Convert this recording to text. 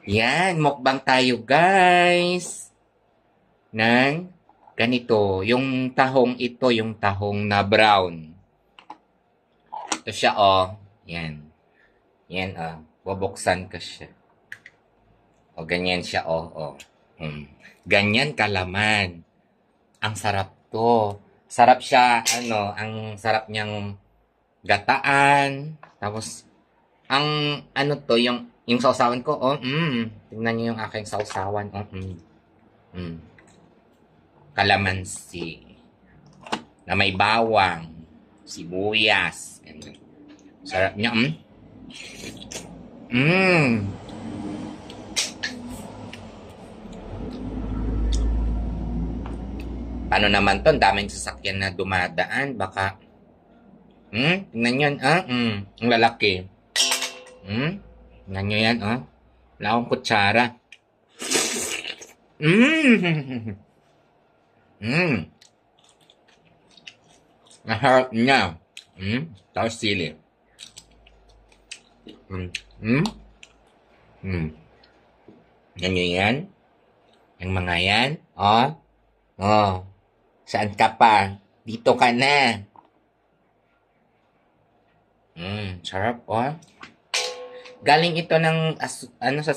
Yan, mukbang tayo guys. Ng ganito, yung tahong ito, yung tahong na brown. Ito siya, oh. Yan. Yan, oh. Bubuksan ko siya. O, ganyan siya, oh, oh. Ganyan kalaman. Ang sarap to. Sarap siya, ang sarap niyang gataan. Tapos, ang, yung sausawan ko, oh, tingnan niyo yung aking sausawan, oh, Kalamansi. Na may bawang, sibuyas. Sarap niya, Paano naman to? Ang daming sasakyan na dumadaan. Baka, tingnan yun, ang lalaki. Tingnan nyo yan, Wala akong kutsara. Naharap niya. Tapos sili. Yan nyo yan. Yung mga yan. Saan ka pa? Dito ka na. Sarap, Galing ito ng, sa